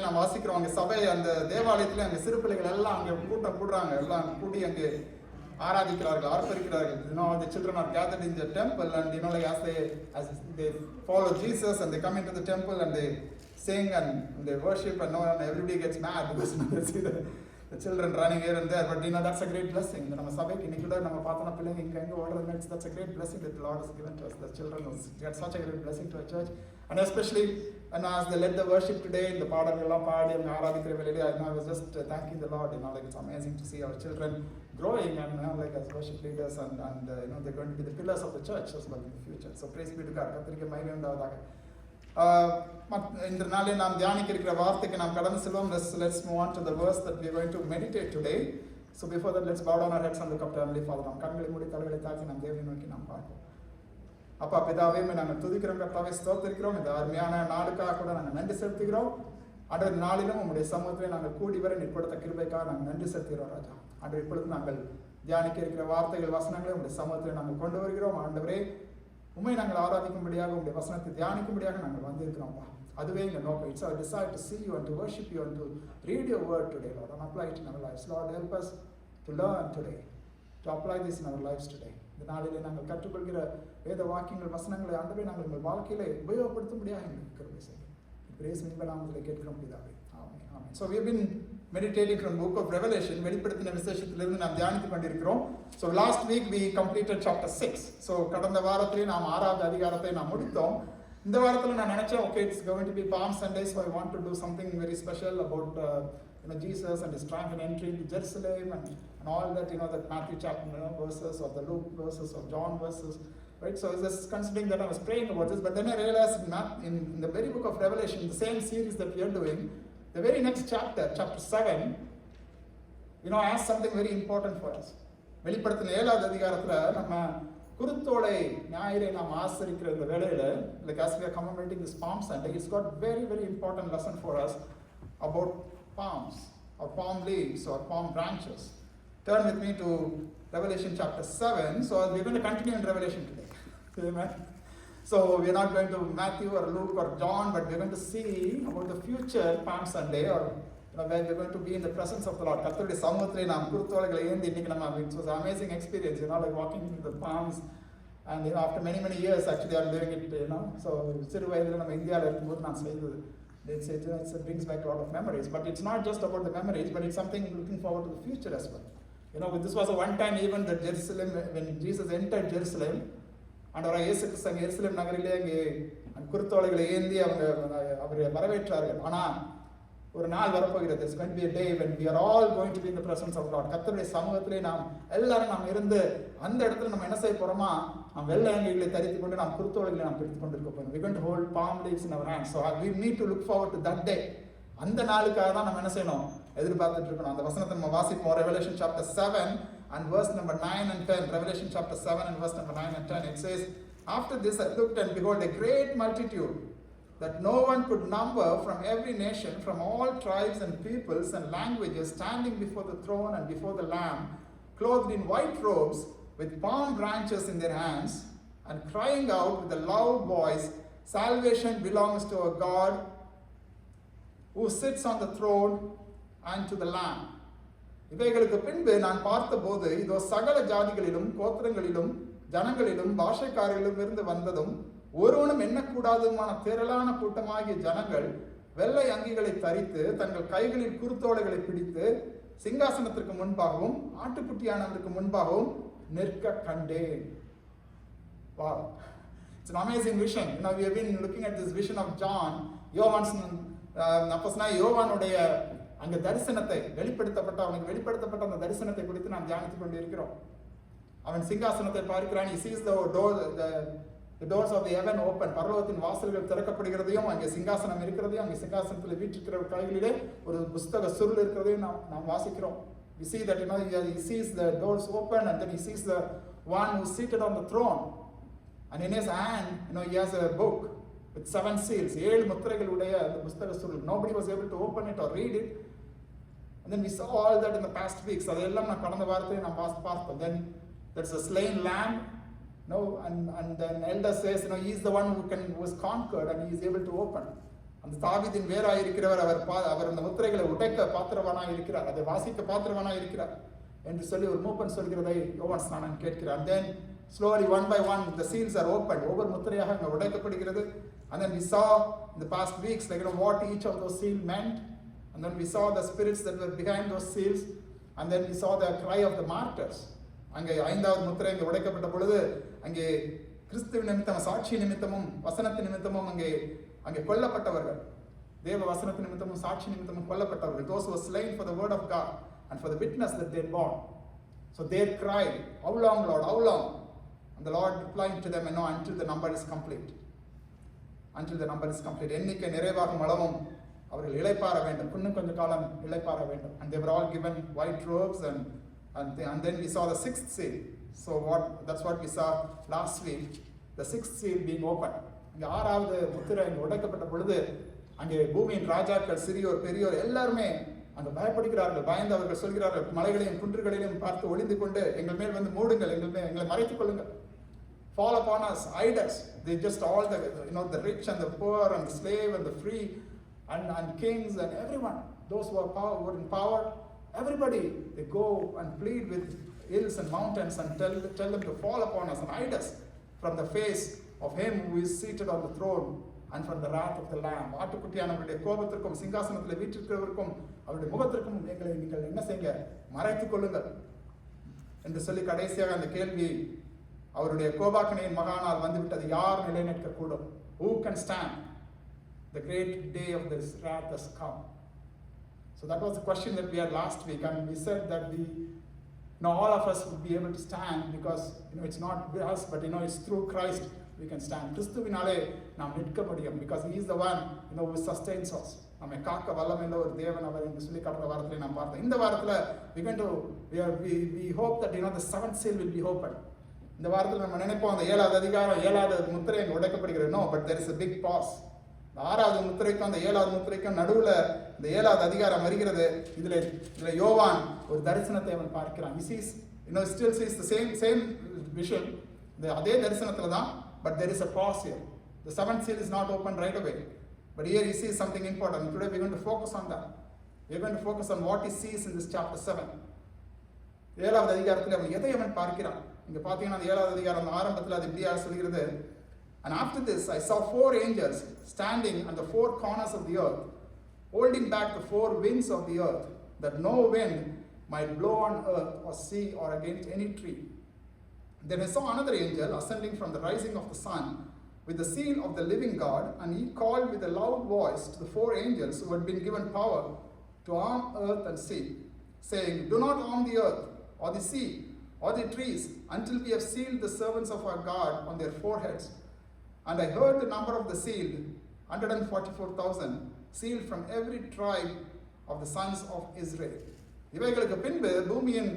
நான் வாசிக்கிறோம் அங்கே சபை அந்த தேவாலயத்தில் அங்கே சிறு பிள்ளைகள் எல்லாம் அங்கே கூட்டம் கூடுறாங்க, எல்லாம் கூடி அங்கே ஆராதிக்கிறார்கள், ஆர்ப்பரிக்கிறார்கள். The children are gathered in the temple, and as they follow Jesus and they come into the temple and they sing and they worship, and everybody gets mad because they see the children running here and there. But that's a great blessing. நம்ம சபைக்கு இன்னைக்கு கூட நம்ம பார்த்தோம்னா பிள்ளைங்க இங்க ஓடுறது, that's a great blessing that the Lord has given to us. The children get such a great blessing to a church, and especially as they led the worship today, இந்த பாடல்கள்லாம் பாடி அவங்க ஆராதிக்கிற வேளையிலே I was just thanking the Lord. It's amazing to see our children growing and as worship leaders, and they're going to be the pillars of the church as well in the future. So praise be to God. கர்த்தருக்கு மகிமை உண்டாவதாக. இந்த நாளே நாம் தியானிக்க இருக்கிற வார்த்தைக்கு நாம் கடந்து செல்வோம். Let's move on to the verse that we are going to meditate today. So before that, let's bow down our heads and look up to Heavenly Father. நாம் கண்களை மூடி தலைகளை தாழ்த்தி நாம் தேவனை நோக்கி நாம் பார்ப்போம். அப்பா பிதாவே, நாங்கள் துதிக்கிறோம், கர்த்தாவே ஸ்தோத்திரிக்கிறோம். இந்த அருமையான நாளுக்காக கூட நாங்கள் நன்றி செலுத்துகிறோம். அன்றைய நாளிலும் உங்களுடைய சமூகத்திலே நாங்கள் கூடி வர நிற்படுத்த கிருபைக்காக நாங்கள் நன்றி செலுத்துகிறோம் ராஜா. அன்றைய இப்பொழுது நாங்கள் தியானிக்க இருக்கிற வார்த்தைகள் வசனங்களை உங்களுடைய சமூகத்திலே நாங்கள் கொண்டு வருகிறோம். ஆண்டவரே, உண்மை நாங்கள் ஆராதிக்கும்படியாக உங்களுடைய வசனத்தை தியானிக்கும்படியாக நாங்கள் வந்திருக்கிறோம்ப்பா. அதுவே எங்கள் நோக்கம். It's our desire to see you and to worship you and to read your word today, Lord, and apply it in our lives. Lord, help us to learn today, to apply this in our lives today. இந்த நாளிலே நாங்கள் கற்றுக்கொள்கிற வேத வாக்கியங்கள் வசனங்களை ஆண்டவரே நாங்கள் எங்கள் வாழ்க்கையிலே உபயோகப்படுத்தும்படியாக எங்களுக்கு கிருபை செய்யுங்க. பிரேஸ் மீன்ப நாமத்திலே கேட்கிறோம் பிதாவே. ஆமென், ஆமென். So we have been meditating from book of Revelation. வெளிப்படுத்தின விசேஷத்திலிருந்து நாம் தியானித்துக் கொண்டிருக்கிறோம். So last week we completed chapter 6. So கடந்த வாரத்திலே நாம் 6வது அதிகாரத்தை நாம் முடித்தோம். இந்த வாரத்தில் நான் நினைச்சேன், okay, it's going to be Palm Sunday, so I want to do something very special about Jesus and his triumphant entry into Jerusalem and all that, that Matthew chapter verses or the Luke verses or John verses, right? So I was just considering that, I was praying about this, but then I realized in the very book of Revelation, the same series that we are doing, the very next chapter, chapter 7, has something very important for us. வெளிப்படுத்தின 7வது அதிகாரத்துல நம்ம குருத்தோலை ஞாயிறை நாம் ஆசரிக்கிற இந்த வேளையில, like as we are commemorating this Palm Sunday, it's got very, very important lesson for us about palms or palm leaves or palm branches. Turn with me to Revelation chapter 7. So we're going to continue in Revelation today. Amen. So we're not going to Matthew or Luke or John, but we're going to see about the future Palm Sunday, or where we're going to be in the presence of the Lord. கர்த்தருடைய சமூகத்திலே நாம் குருத்தோலைகளை ஏந்தி இன்னைக்கு நம்ம, it was an amazing experience, like walking through the palms, and after many, many years actually I'm doing it, so சிறு வயதில் நம்ம இந்தியாவில் இருக்கும்போது நான் செய்தது. It brings back a lot of memories, but it's not just about the memories, but it's something looking forward to the future as well. This was a one-time event that Jerusalem, when Jesus entered Jerusalem, and இயேசு கிறிஸ்து அங்கே எருசலேம் நகரிலே அங்கே குருத்தோலைகளை ஏந்தி அவரை வரவேற்றார்கள். ஆனால் ஒரு நாள் வரப்போகிறது. It's going to be a day when we are all going to be in the presence of God. கர்த்தருடைய சமூகத்திலே நாம் எல்லாரும் நாம் இருந்து அந்த இடத்துல நம்ம என்ன செய்ய போறோமா, நாம் வெள்ளை அங்கிகளை தரித்து கொண்டு நாம் குருத்தோலைகளை நாம் பிடித்துக் கொண்டிருக்க போறோம். We're going to hold palm leaves in our hands. So we need to look forward to that day. அந்த நாளுக்காக தான் நம்ம என்ன செய்யணும், எதிர்பார்த்துட்டு இருக்கணும். அந்த வசனத்தை நம்ம வாசிப்போம். Revelation chapter 7 and verse number 9 and 10. Revelation chapter 7 and verse number 9 and 10. It says, after this I looked, and behold, a great multitude that no one could number, from every nation, from all tribes and peoples and languages, standing before the throne and before the Lamb, clothed in white robes, with palm branches in their hands, and crying out with a loud voice, salvation belongs to our God who sits on the throne and to the Lamb. இவைகளுக்கு பின்பு நான் பார்த்தபோது, இதோ சகல ஜாதிகளிலும் கோத்திரங்களிலும் ஜனங்களிலும் பாஷைக்காரர்களிலும் இருந்து வந்ததும் ஒருவனும் எண்ணக்கூடாதுமான திரளான கூட்டமாகிய ஜனங்கள் வெள்ளை அங்கிகளை தரித்து தங்கள் கைகளில் குருத்தோலைகளை பிடித்து சிங்காசனத்திற்கு முன்பாகவும் ஆட்டுக்குட்டியானவருக்கு முன்பாகவும் நிற்க கண்டேன். Wow, it's an amazing vision. We have been looking at this vision of John. யோவானுடைய அங்க தரிசனத்தை அவனுக்கு வெளிப்படுத்தப்பட்ட அந்த தரிசனத்தை குறித்து நாம் தியானித்துக் கொண்டிருக்கிறோம். அவன் சிங்காசனத்தை பார்க்கிறான். He sees the doors of the heaven open. பரலோகத்தின் வாசல்கள் திறக்கப்படுகிறதையும், அங்கே சிங்காசனம் இருக்கிறதையும், அங்கே சிங்காசனத்தில் வீற்றிருக்கிற கைகளிலே ஒரு புஸ்தக சுருள் இருக்கிறதையும் நாம் வாசிக்கிறோம். We see that he sees the doors open, and then he sees the one who is seated on the throne, and in his hand he has a book with 7 seals. 7 முத்திரைகள் உடைய அந்த புஸ்தக சுருள். Nobody was able to open it or read it. And then we saw all that in the past weeks. அதெல்லாம் நான் கடந்த வாரத்தில் நாம் பார்த்தோம். Then there's a slain lamb, and then elder says, he is the one who is conquered and he is able to open. அந்த தாவீதின் வேராய் இருக்கிறவர், அவர் அந்த முத்திரைகளை உடைக்க பாத்திரவானாய் இருக்கிறார், அதை வாசிக்க பாத்திரவானாய் இருக்கிறார் என்று சொல்லி ஒரு மூப்பன் சொல்கிறதை யோவான் ஸ்நானன் கேட்கிறார். And then slowly one by one the seals are opened. ஒவ்வொரு முத்திரையாக அங்கே உடைக்கப்படுகிறது. And then we saw in the past weeks what each of those seals meant. And then we saw the spirits that were behind those seals. And then we saw the cry of the martyrs. அங்கே 5வது முத்திரை அங்கே உடைக்கப்பட்ட பொழுது அங்கே கிறிஸ்துவ நிமித்தமும் சாட்சி நிமித்தமும் வசனத்தின் நிமித்தமும் அங்கே கொல்லப்பட்டவர்கள், தேவ வசனத்தின் நிமித்தமும் சாட்சி நிமித்தமும் கொல்லப்பட்டவர்கள், those who were slain for the word of God and for the witness that they bore. So they cried, how long, Lord, how long? And the Lord replied to them, until the number is complete. Until the number is complete. எண்ணிக்கை நிறைவாகும் அளவும் அவர்கள் இளைப்பாற வேண்டும், இன்னும் கொஞ்ச காலம் இளைப்பாற வேண்டும். And they were all given white robes and then we saw the 6th seal. So that's what we saw last week, the 6th seal being opened. இங்கே 6வது முத்திரை அங்கே உடைக்கப்பட்ட பொழுது அங்கே பூமியின் ராஜாக்கள், சிறியோர், பெரியோர் எல்லாருமே அங்கே பயப்படுகிறார்கள். பயந்து அவர்கள் சொல்கிறார்கள், மலைகளையும் குன்றுகளையும் பார்த்து ஒளிந்து கொண்டு எங்கள் மேல் வந்து மூடுங்கள், எங்களை மறைத்துக் கொள்ளுங்கள். Fall upon us, hide us. They just all the rich and the poor and the slave and the free and kings and everyone, those who were in power, everybody, they go and plead with hills and mountains and tell them to fall upon us and hide us from the face of him who is seated on the throne and from the wrath of the Lamb. ஆட்டுக்குட்டியானவருடைய கோபத்திற்கும் சிங்காசனத்தில் வீற்றிருக்கிறவருக்கும் அவருடைய முகத்திற்கும் எங்களை நீங்கள் என்ன செய்யுங்க, மறைத்துக் கொள்ளுங்கள் என்று சொல்லி கடைசியாக அந்த கேள்வி, அவருடைய கோபாக்கனையின் மகானால் வந்துவிட்டது, யார் நிலைநிற்க கூடும்? Who can stand? The great day of this wrath has come. So that was the question that we had last week, and we said that all of us would be able to stand because it's not us, but it's through Christ we can stand. கிறிஸ்துவினாலே நாம் நிற்க முடியும், because he is the one who sustains us. நம்மை காக்க வல்லமையுள்ள ஒரு தேவன் அவர் என்று சொல்லி கடந்த வாரத்தில் நாம் பார்த்தோம். இந்த வாரத்தில் we hope that the 7th seal will be opened. இந்த வாரத்தில் நம்ம நினைப்போம் அந்த 7வது அதிகாரம் 7வது முத்திரை அங்கே உடைக்கப்படுகிறது. No, but there is a big pause. 6வது முத்திரைக்கும் அந்த 7வது முத்திரைக்கும் நடுவில் இந்த 7வது அதிகாரம் வருகிறது. இதுல யோவான் ஒரு தரிசனத்தை அவன் பார்க்கிறான். He sees, still sees the same vision. அதே தரிசனத்துல தான், but there is a pause here. The 7th seal is not opened right away, but here he sees something important. And today we're going to focus on that. We're going to focus on what he sees in this chapter 7. 7வது அதிகாரத்தில் அவன் எதை அவன் பார்க்கிறான்? இங்க பாத்தீங்கன்னா அந்த 7வது அதிகாரம் ஆரம்பத்தில் அது இப்படியாக சொல்கிறது. And after this I saw 4 angels standing on the 4 corners of the earth, holding back the 4 winds of the earth, that no wind might blow on earth or sea or against any tree. Then I saw another angel ascending from the rising of the sun with the seal of the living God, and he called with a loud voice to the 4 angels who had been given power to arm earth and sea, saying, do not arm the earth or the sea or the trees until we have sealed the servants of our God on their foreheads. And I heard the number of the sealed, 144,000, sealed from every tribe of the sons of Israel. இவைகளுக்கு பின்பு பூமியின்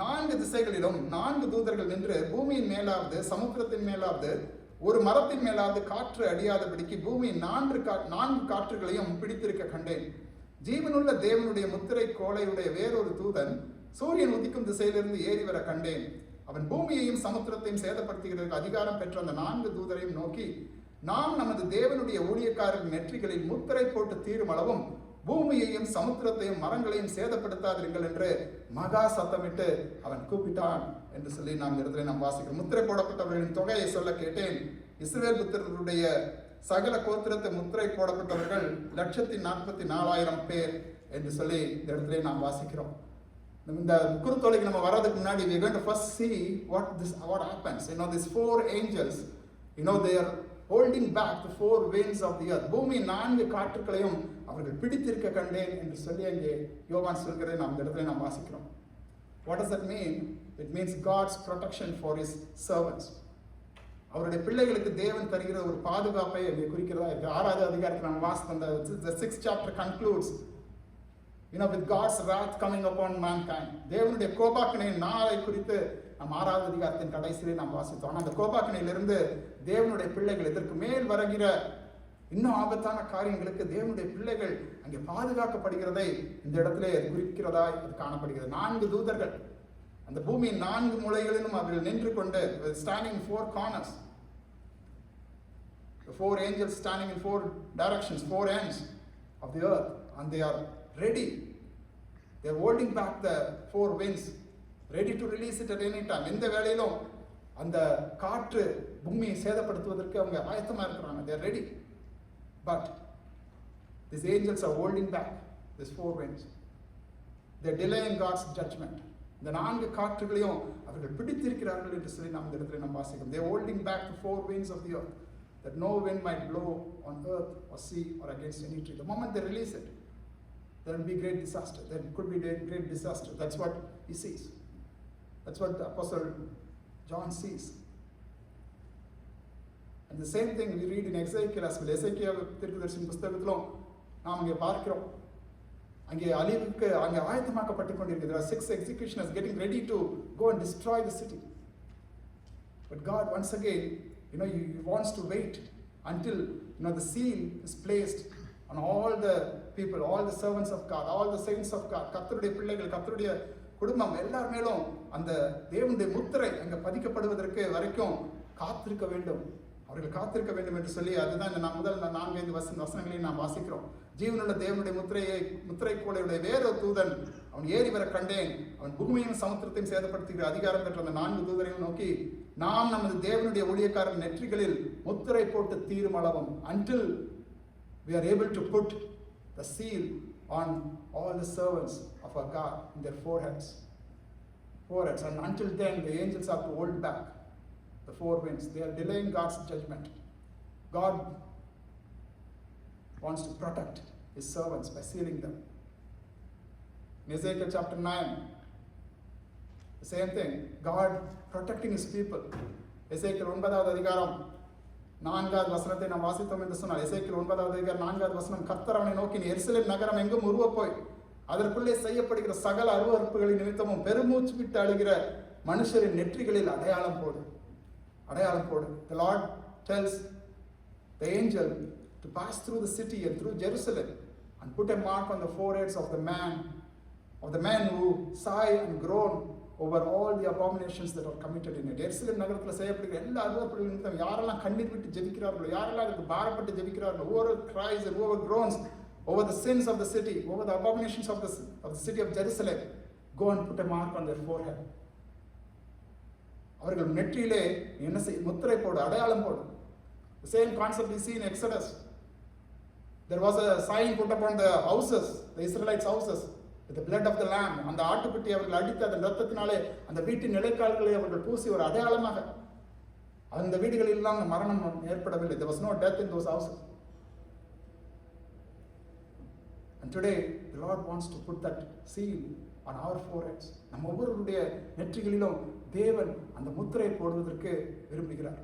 4 திசைகளிலும் 4 தூதர்கள் நின்று பூமியின் மேலாவது சமுத்திரத்தின் மேலாவது ஒரு மரத்தின் மேலாவது காற்று அடியாதபடிக்கு பூமியின் 4 காற்றுகளையும் பிடித்திருக்க கண்டேன். ஜீவனுள்ள தேவனுடைய முத்திரை கோலையுடைய வேறொரு தூதன் சூரியன் உதிக்கும் திசையிலிருந்து ஏறி வர கண்டேன். அவன் பூமியையும் சமுத்திரத்தையும் சேதப்படுத்துகிறதுக்கு அதிகாரம் பெற்ற அந்த 4 தூதரையும் நோக்கி, நாம் நமது தேவனுடைய ஊழியக்காரர்கள் நெற்றிகளில் முத்திரை போட்டு தீரும் அளவும் பூமியையும் சமுத்திரத்தையும் மரங்களையும் சேதப்படுத்தாதீர்கள் என்று மகா சத்தமிட்டு அவன் கூப்பிட்டான் என்று சொல்லி நாம் இடத்துல நாம் வாசிக்கிறோம். முத்திரை போடப்பட்டவர்களின் தொகையை சொல்ல கேட்டேன். இஸ்ரவேல் புத்திரருடைய சகல கோத்திரத்தை முத்திரை போடப்பட்டவர்கள் 144,000 பேர் என்று சொல்லி இந்த இடத்துல நாம் வாசிக்கிறோம். இந்த குருத்தொலைக்கு நம்ம வர்றதுக்கு முன்னாடி we are going to first see what happens. These 4 angels, they are holding back the 4 winds of the earth. பூமி 4 காற்றுகளையும் அவர்கள் பிடித்திருக்க கண்டேன் என்று சொல்லி அங்கே யோவான் சொல்கிறதை நாம் இந்த இடத்துல நாம் வாசிக்கிறோம். What does that mean? It means God's protection for his servants. அவருடைய பிள்ளைகளுக்கு தேவன் தருகிற ஒரு பாதுகாப்பை அங்கே குறிக்கிறதா இருக்கு. 6வது அதிகாரத்தில் நாம் வாசித்த the 6th chapter concludes with God's wrath coming upon mankind. தேவனுடைய கோபாக்கனையின் நாளை குறித்து நாம் 6வது அதிகாரத்தின் கடைசியிலே நாம் வாசித்தோம். ஆனால் அந்த கோபாக்கனையிலிருந்து தேவனுடைய பிள்ளைகள் இதற்கு மேல் வருகிற இன்னும் ஆபத்தான காரியங்களுக்கு தேவனுடைய பிள்ளைகள் அங்கே பாதுகாக்கப்படுகிறதை இந்த இடத்திலே குறிக்கிறதா அது காணப்படுகிறது. 4 தூதர்கள் அந்த பூமியின் 4 மூலைகளிலும் அவர்கள் நின்று கொண்டு standing 4 corners. the 4 angels standing in 4 directions, 4 ends of the earth, and they are ready. They are holding back the 4 winds, ready to release it at any time. எந்த வேளையிலும் அந்த காற்று பூமியை சேதப்படுத்துவதற்கு அவங்க ஆயத்தமா இருக்கிறாங்க. They are ready. But these angels are holding back these 4 winds. They are delaying God's judgment. இந்த 4 காற்றுகளையும் அவர்கள் பிடித்திருக்கிறார்கள் என்று சொல்லி நாம் இந்த இடத்துல நாம் வாசிக்கிறோம். They are holding back the 4 winds of the earth, that no wind might blow on earth or sea or against any tree. The moment they release it, there will be great disaster. There could be great disaster. That's what he sees. That's what the Apostle John sees. And the same thing we read in Ezekiel as well. எசேக்கியேல் தீர்க்கதரிசியின் புத்தகத்திலும் நாம் இங்கே பார்க்கிறோம். அங்கே அழிவுக்கு அங்கே ஆயத்தமாக்கப்பட்டு கொண்டிருக்கிறது. There are 6 executioners getting ready to go and destroy the city. But God once again, he wants to wait until the seal is placed on all the people, all the servants of God, all the saints of God. கர்த்தருடைய பிள்ளைகள், கர்த்தருடைய குடும்பம் எல்லார் மேலும் அந்த தேவனுடைய முத்திரை அங்கே பதிக்கப்படுவதற்கு வரைக்கும் காத்திருக்க வேண்டும். அவர்கள் காத்திருக்க வேண்டும் என்று சொல்லி, அதுதான் இந்த முதல் 4-5 வசனங்களையும் நாம் வாசிக்கிறோம். ஜீவனுள்ள தேவனுடைய முத்திரை கோலையுடைய வேறொரு தூதன் அவன் ஏறி வர கண்டேன். அவன் பூமியையும் சமுத்திரத்தையும் சேதப்படுத்துகிற அதிகாரம் பெற்ற அந்த 4 தூதரையும் நோக்கி, நாம் நமது தேவனுடைய ஊழியக்காரன் நெற்றிகளில் முத்திரை போட்டு தீரும் அளவும், until we are able to put the seal on all the servants of our God in their foreheads. And until then the angels have to hold back the 4 winds. They are delaying God's judgment. God wants to protect his servants by sealing them. In Ezekiel chapter 9, the same thing, God protecting his people. எசேக்கியேல் 9வது அதிகாரம் 4வது வசனத்தை நாம் வாசித்தோம் என்று சொன்னார். எசேக்கியேல் 9வது அதிகாரம் 4வது வசனம், கர்த்தர் அவனை நோக்கி, எருசலேம் நகரம் எங்கும் உருவப்போய் அதற்குள்ளே செய்யப்படுகிற சகல அருவருப்புகளின் நிமித்தமும் பெருமூச்சு விட்டு அழுகிற மனுஷரின் நெற்றிகளில் அடையாளம் போடு. The Lord tells the angel to pass through the city and through Jerusalem and put a mark on the foreheads of the men who sigh and groan over all the abominations that are committed in it. எருசலேம் நகரத்தில் செய்யப்படுகிற எல்லா அருவருப்புகளின் நிமித்தம் யாரெல்லாம் கண்ணீர் விட்டு ஜெபிக்கிறார்களோ, யாரெல்லாம் அதுக்கு பாரப்பட்டு ஜெபிக்கிறார்களோ, whoever cries and whoever groans over the sins of the city, over the abominations of the city of Jerusalem, go and put a mark on their forehead. அவர்கள் நெற்றியிலே என்ன செய்ய, முத்திரை போடு, அடையாளம் போடு. The same concept we see in Exodus. There was a sign put upon the houses, the Israelites' houses, with the blood of the lamb. அந்த ஆட்டுக்குட்டி அவர்கள் அடித்த அந்த இரத்தத்தினாலே அந்த வீட்டின் நிலைக்கால்களை அவர்கள் பூசி ஒரு அடையாளமாக, அந்த வீடுகளில் எல்லாம் மரணம் ஏற்படவில்லை. There was no death in those houses. And today the Lord wants to put that seal on our foreheads. நம்ம ஒவ்வொருடைய நெற்றிகளிலும் தேவன் அந்த முத்திரை போடுவதற்கு விரும்புகிறார்.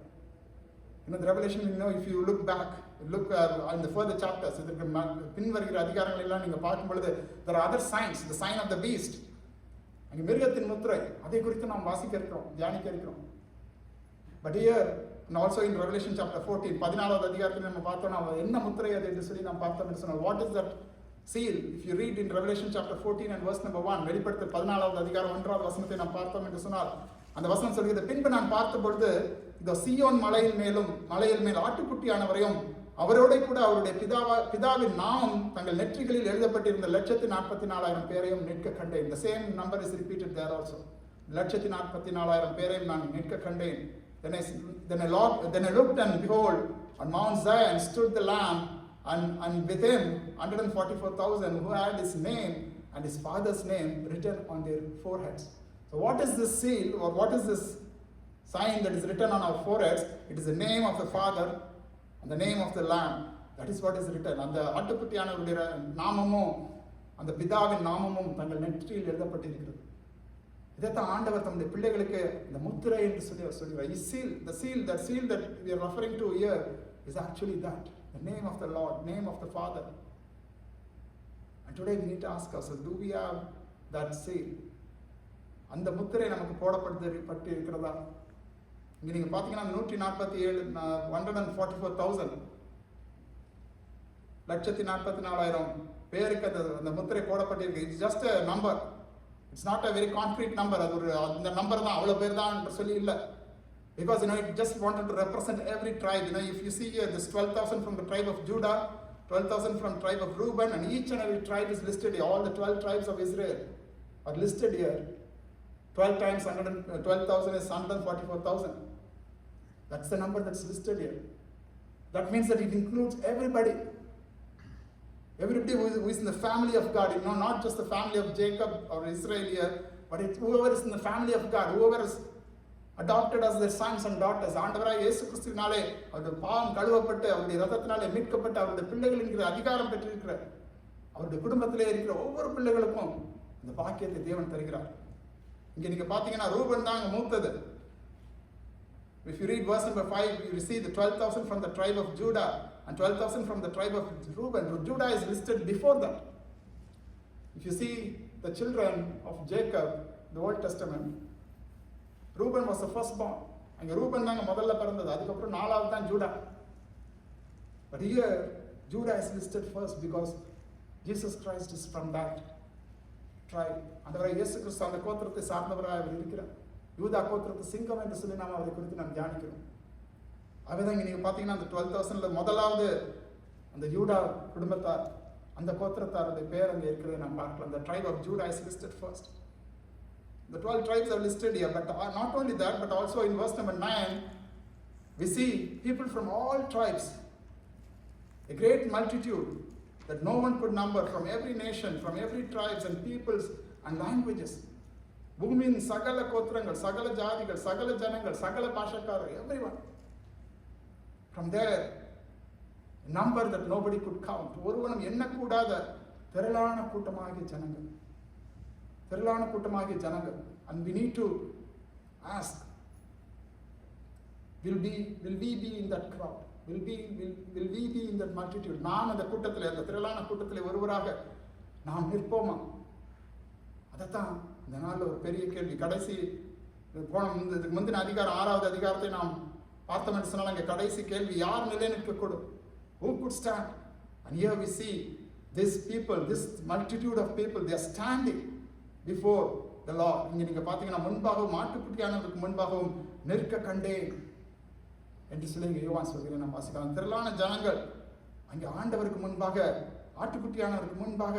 The Revelation, if you look back, look in the further chapters, இதற்கு பின் வருகிற அதிகாரங்கள் எல்லாம் நீங்க பார்க்கும் பொழுது, there are other signs, the sign of the beast, அங்கே மிருகத்தின் முத்திரை, அதை குறித்து நாம் வாசிக்க இருக்கிறோம், தியானிக்க இருக்கிறோம். But here, and also in Revelation chapter 14, 14வது அதிகாரத்தில் நம்ம பார்த்தோம்னா என்ன முத்திரை அது என்று சொல்லி நாம் பார்த்தோம் என்று சொன்னால், what is that seal? If you read in Revelation chapter 14 and verse number 1, வெளிப்படுத்தல் 14வது அதிகாரம் 1வது வசனத்தை நாம் பார்த்தோம் என்று சொன்னால், அந்த வசனம் சொல்கிறது, பின்பு நான் பார்த்த பொழுது இதோ சீயோன் மலையின் மேல் ஆட்டுக்குட்டியானவரையும் அவரோட கூட அவருடைய பிதாவின் நாமம் தங்கள் நெற்றிகளில் எழுதப்பட்டிருந்த 144,000 பேரையும் நிற்க கண்டேன். The same number is repeated there also. 144,000 பேரையும் நான் நிற்க கண்டேன். Then I looked, and behold, on Mount Zion stood the Lamb, and with him 144,000 who had his name and his father's name written on their foreheads. So what is this seal, or what is this sign that is written on our foreheads? It is the name of the Father and the name of the Lamb. That is what is written. அந்த ஆட்டுக்குட்டியானவருடைய நாமமும் அந்த பிதாவின் நாமமும் தங்கள் நெற்றியில் எழுதப்பட்டிருக்கிறது. இதைத்தான் ஆண்டவர் தம்முடைய பிள்ளைகளுக்கு இந்த முத்திரை என்று சொல்லி அவர் சொல்கிறார். The seal that we are referring to here is actually that, the name of the Lord, name of the Father. And today we need to ask ourselves, do we have that seal? அந்த முத்திரை நமக்கு போடப்பட்டு இருக்கிறதா? இங்க நீங்க பாத்தீங்கன்னா 144,000 144,000 பேருக்கு அந்த முத்திரை போடப்பட்டிருக்கு. It's just a number. It's not a very concrete number. அது ஒரு அந்த நம்பர் தான், அவ்வளவு பேர் தான் சொல்லி இல்லை. Because, it just wanted to represent every tribe. If you see here, this 12,000 from the tribe of Judah, 12,000 from tribe of Reuben, and each and every tribe is listed here. All the 12 tribes of Israel are listed here. 12 times 12,000 is 144,000. That's the number that's listed here. That means that it includes everybody. Everybody who is in the family of God. Not just the family of Jacob or Israel here, but it's whoever is in the family of God, whoever is adopted as their sons and daughters. ஆண்டவராய் இயேசு கிறிஸ்துவினாலே அவருடைய பாவம் கழுவப்பட்டு அவருடைய ரத்தத்தினாலே மீட்கப்பட்டு அவருடைய பிள்ளைகள் என்கிற அதிகாரம் பெற்றிருக்கிற அவருடைய குடும்பத்திலே இருக்கிற ஒவ்வொரு பிள்ளைகளுக்கும் இந்த பாக்கியத்தை தேவன் தருகிறார். இங்க நீங்க பாத்தீங்கன்னா ரூபன் தாங்க மூத்தது. If you read verse number 5, you see the 12,000 from the tribe of Judah and 12,000 from the tribe of Reuben. Judah is listed before that. If you see the children of Jacob, the Old Testament, Reuben was the firstborn. அங்க ரூபன் தாங்க முதல்ல பிறந்தது. அதுக்கப்புறம் நாலாவது தான் Judah. But here Judah is listed first because Jesus Christ is from that tribe. ஆண்டவராய் இயேசு கிறிஸ்து அந்த கோத்திரத்தை சார்ந்தவராய் அவர் இருக்கிறார். யூதா கோத்திரத்து சிங்கம் என்று சொல்லி நாம் அவரை குறித்து நாம் தியானிக்கிறோம். அதுதான் இங்க நீங்க பாத்தீங்கன்னா அந்த 12,000ல முதலாவது அந்த யூதா குடும்பத்தார், அந்த கோத்திரத்தாருடைய பேர் அங்க இருக்கிறதை நாம் பார்க்கலாம். The tribe of Judah is listed first. The 12 tribes are listed here, but not only that, but also in verse number 9, we see people from all tribes, a great multitude that no one could number, from every nation, from every tribes and peoples and languages. பூமியின் சகல கோத்திரங்கள், சகல ஜாதிகள், சகல ஜனங்கள், சகல பாஷக்காரர், everyone. From there, a number that nobody could count. ஒருவனும் எண்ணக்கூடாத திரளான கூட்டமாகிய ஜனங்கள். திரளான கூட்டமாகிய ஜனங்கள். And we need to ask, will we be in that crowd? Will we be in that multitude? நாம் அந்த கூட்டத்திலே, அந்த திரளான கூட்டத்திலே ஒருவராக நாம் நிற்போமா? அதைத்தான் இந்த நாளில் ஒரு பெரிய கேள்வி. கடைசி இதுக்கு முந்தின அதிகாரம் 6வது அதிகாரத்தை நாம் பார்த்தோம் என்று சொன்னால் அங்கே கடைசி கேள்வி, யார் நிலை நிற்கக்கூடும்? Who could stand? And here we see this people, this multitude of people, they are standing before the Lord. இங்க நீங்க பாத்தீங்கன்னா முன்பாகவும் ஆட்டுக்குட்டியானவருக்கு முன்பாகவும் நிற்க கண்டேன் என்று சொல்லி யோவான் சொல்கிறேன். நாம் வாசிக்கலாம். திரளான ஜனங்கள் அங்கே ஆண்டவருக்கு முன்பாக, ஆட்டுக்குட்டியானவருக்கு முன்பாக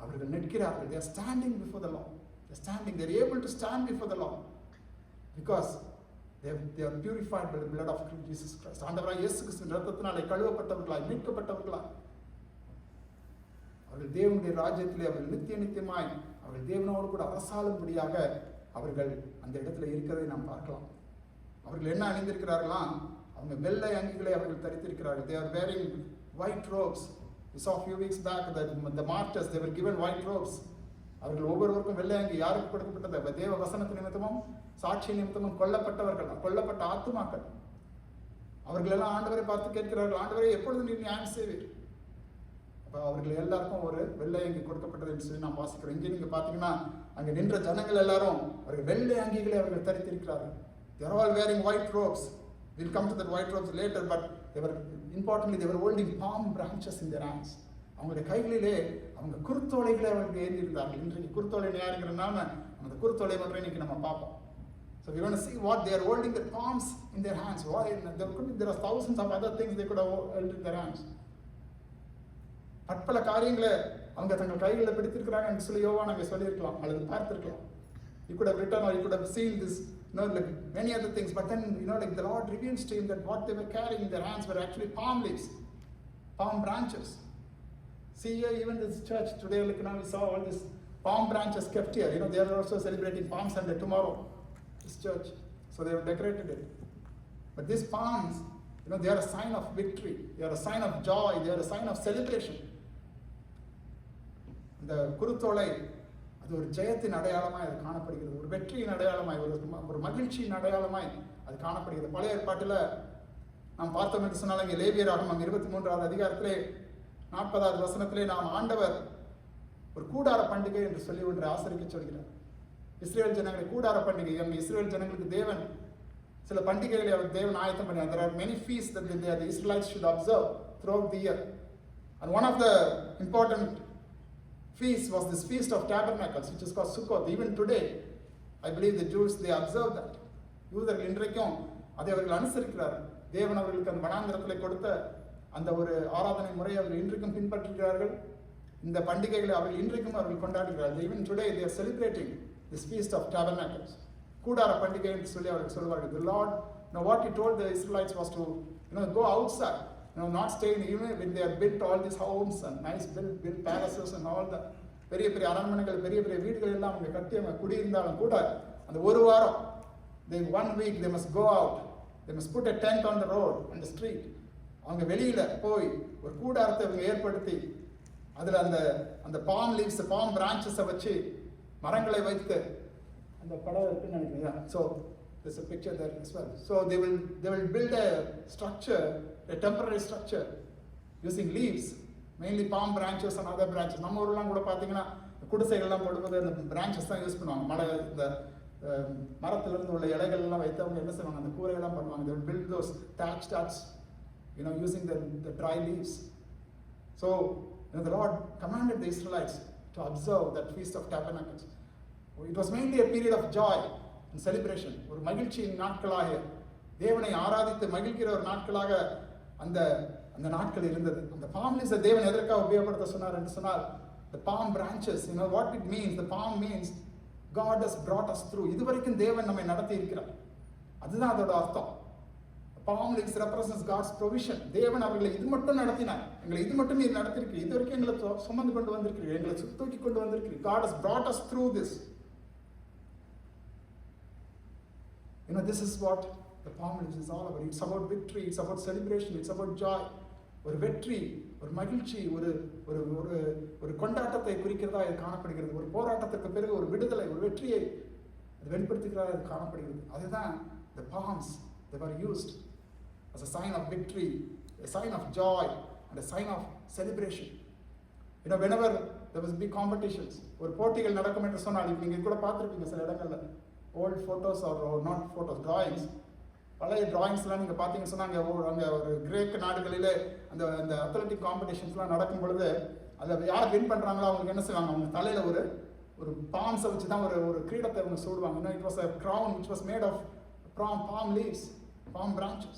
அவர்கள் நிற்கிறார்கள். They are standing before the Lord. They are standing. They are able to stand before the Lord because they are purified by the blood of Jesus Christ. ஆண்டவராய் இயேசு கிறிஸ்துவின் இரத்தத்தினாலே கழுவப்பட்டவர்களாய், மீட்கப்பட்டவர்களாய் அவர்கள் தேவனுடைய ராஜ்யத்திலே அவர்கள் நித்தியமாய் அவர்கள் தேவனோடு கூட அரசாளும்படியாக அவர்கள் அந்த இடத்துல இருக்கிறதை நாம் பார்க்கலாம். அவர்கள் என்ன அணிந்திருக்கிறார்களாம்? அவங்க வெள்ளை அங்கிகளை அவர்கள் தரித்திருக்கிறார்கள். They are wearing white robes. We saw a few weeks back that the martyrs, they were given white robes. அவர்கள் ஒவ்வொருவருக்கும் வெள்ளை அங்கி யாருக்கு கொடுக்கப்பட்டது? தேவ வசனத்து நிமித்தமும் சாட்சி நிமித்தமும் கொல்லப்பட்டவர்கள், கொல்லப்பட்ட ஆத்துமாக்கள். அவர்கள் எல்லாம் ஆண்டவரை பார்த்து கேட்கிறார்கள், ஆண்டவரை எப்பொழுது நீர் நியாயம் செய்வீர்? அப்போ அவர்கள் எல்லாருக்கும் ஒரு வெள்ளை அங்கி கொடுக்கப்பட்டது என்று சொல்லி நாம் வாசிக்கிறோம். இங்கே நீங்க பாத்தீங்கன்னா அங்கே நின்ற ஜனங்கள் எல்லாரும் அவர்கள் வெள்ளை அங்கிகளை அவர்கள் தரித்திருக்கிறார்கள். They are all wearing white robes. We'll come to that white robes later, but importantly they were holding palm branches in their hands. அவங்களுடைய கைகளிலே அவங்க குருத்தோலைகளை அவர்கள் ஏந்தி இருந்தார்கள். இன்றைக்கு குருத்தோலை யாருங்கிற நாம அந்த குருத்தோலை மட்டும் இன்னைக்கு நம்ம பார்ப்போம். So we want to see what they are holding, the palms in their hands. There are thousands of other things they could have held in their hands. பற்பல காரியங்களை அவங்க தங்கள் கைகளில் பிடித்திருக்கிறாங்க என்று சொல்லி யோவான் அங்கே சொல்லியிருக்கலாம் அல்லது பார்த்திருக்கலாம். You could have written or you could have seen this, like many other things, but then like the Lord reveals to him that what they were carrying in their hands were actually palm leaves, palm branches. See here, even this church today, like now we saw all these palm branches kept here. They are also celebrating Palm Sunday tomorrow, this church, so they have decorated it. But these palms, they are a sign of victory, they are a sign of joy, they are a sign of celebration. இந்த குருத்தோலை அது ஒரு ஜெயத்தின் அடையாளமாய் அது காணப்படுகிறது, ஒரு வெற்றியின் அடையாளமாய், ஒரு மகிழ்ச்சியின் அடையாளமாய் அது காணப்படுகிறது. பழைய ஏற்பாட்டில் நாம் பார்த்தோம் என்று சொன்னால் இங்கே லேவியராகமம் 23வது அதிகாரத்திலே 40வது வசனத்திலே நாம் ஆண்டவர் ஒரு கூடார பண்டிகை என்று சொல்லி ஒன்றை ஆசரிக்க சொல்கிறார். இஸ்ரேல் ஜனங்களை கூடார பண்டிகை, இஸ்ரேல் ஜனங்களுக்கு தேவன் சில பண்டிகைகளை அவர் தேவன் ஆயத்தம் பண்ணினார். There are many feasts that the Israelites should observe throughout the year, and one of the important feast was this Feast of Tabernacles, which is called Sukkot. Even today, I believe the Jews, they observe that. யூதர்கள் இன்றைக்கும் அதை அவர்கள் அனுசரிக்கிறார்கள். தேவன் அவர்களுக்கு அந்த வனாந்திரத்தில் கொடுத்த அந்த ஒரு ஆராதனை முறையை அவர்கள் இன்றைக்கும் பின்பற்றுகிறார்கள். இந்த பண்டிகைகளை அவர்கள் இன்றைக்கும் அவர்கள் கொண்டாடுகிறார்கள். Even today they are celebrating this feast of tabernacles. கூடார பண்டிகை என்று சொல்லி அவர்கள் சொல்வார்கள். The Lord, what he told the Israelites was to go outside, not stay in, even when they have built all these homes and nice built palaces and all the பெரிய பெரிய அரண்மனைகள், பெரிய பெரிய வீடுகள் எல்லாம் அவங்க கட்டி அவங்க குடியிருந்தாலும் கூட அந்த ஒரு வாரம், one week they must go out, they must put a tent on the road, on the street. அவங்க வெளியில போய் ஒரு கூடாரத்தை அவங்க ஏற்படுத்தி அதுல அந்த palm leaves, palm branches வச்சு மரங்களை வைத்து அந்த படம் இருக்குன்னு நினைக்கிறேன். So there's a picture there as well. So they will build a structure, a temporary structure using leaves, mainly palm branches and other branches. நம்ம ஊர்லாம் கூட பார்த்தீங்கன்னா குடிசைகள்லாம் போடும்போது அந்த பிரான்ச்சஸ் தான் யூஸ் பண்ணுவாங்க. இந்த மரத்திலிருந்து உள்ள இலைகள் எல்லாம் வைத்து அவங்க என்ன செய்வாங்க, அந்த கூரையெல்லாம் பண்ணுவாங்க. They will build those thatched huts, using the dry leaves. So the Lord commanded the Israelites to observe that Feast of Tabernacles. It was mainly a period of joy and celebration. ஒரு மகிழ்ச்சியின் நாட்களாக, தேவனை ஆராதித்து மகிழ்கிற ஒரு நாட்களாக அந்த நாட்கள் இருந்தது. அந்த palm leaves தேவன் எதற்காக உபயோகப்படுத்த சொன்னார் என்று சொன்னால், the palm branches, what it means, the palm means God has brought us through. இதுவரைக்கும் தேவன் நம்மை நடத்தி இருக்கிறார், அதுதான் அதோட அர்த்தம். palm leaves represents God's provision. தேவன் அவர்களை இது மட்டும் நடத்தினார், எங்களை இது மட்டும் நீர் நடத்திருக்கிறீர், இது வரைக்கும் எங்களை சுமந்து கொண்டு வந்திருக்கிறீர், எங்களை தூக்கி கொண்டு வந்திருக்கிறீர். God has brought us through this. This is what the palm leaves is all about. It's about victory, it's about celebration, it's about joy. ஒரு வெற்றி, ஒரு மகிழ்ச்சி, ஒரு கொண்டாட்டத்தை குறிக்கிறதா இது காணப்படுகிறது. ஒரு போராட்டத்திற்கு பிறகு ஒரு விடுதலை, ஒரு வெற்றியை வெளிப்படுத்துகிறதா இது காணப்படுகிறது. அதுதான் the palms that were used as a sign of victory, a sign of joy and a sign of celebration. Whenever there was big competitions, ஒரு போட்டிகள் நடக்கும் என்று சொன்னால், நீங்க கூட பார்த்திருப்பீங்க சில இடங்கள்ல old photos or not photos, drawings, பழைய டிராயிங்ஸ்லாம் நீங்கள் பார்த்தீங்கன்னு சொன்னாங்க. அங்கே ஒரு கிரேக்க நாடுகளிலே அந்த அத்லெட்டிக் காம்படிஷன்ஸ்லாம் நடக்கும் பொழுது அதில் யார் வின் பண்ணுறாங்களோ அவங்களுக்கு என்ன செய்வாங்க, அவங்க தலையில் ஒரு பாம்ஸை வச்சு தான் ஒரு கிரீடத்தை அவங்க சூடுவாங்க. It was a crown which was made of palm leaves, palm branches.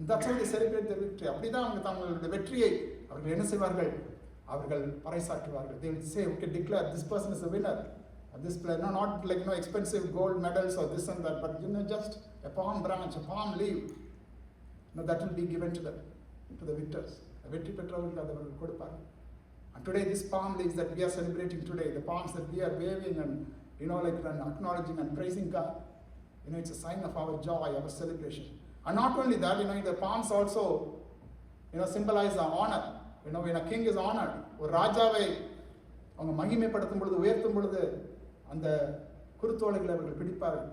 That's how they celebrate the victory. அப்படி தான் அவங்க தங்களுடைய வெற்றியை அவர்கள் என்ன செய்வார்கள், அவர்கள் பறைசாற்றுவார்கள். They will say, okay, declare this person is the winner. This player, not like expensive gold medals or this and that, but just a palm branch, a palm leaf, that will be given to the victors. வெற்றி பெற்றவர்களுக்கு அதை அவர்கள் கொடுப்பார்கள். And today these palm leaves that we are celebrating today, the palms that we are waving and and acknowledging and praising God, it's a sign of our joy, our celebration. And not only that, the palms also symbolize our honor. When a king is honored, ஒரு ராஜாவை அவங்க மகிமைப்படுத்தும் பொழுது, உயர்த்தும் பொழுது அந்த குருத்தோலைகளை அவர்கள் பிடிப்பார்கள்.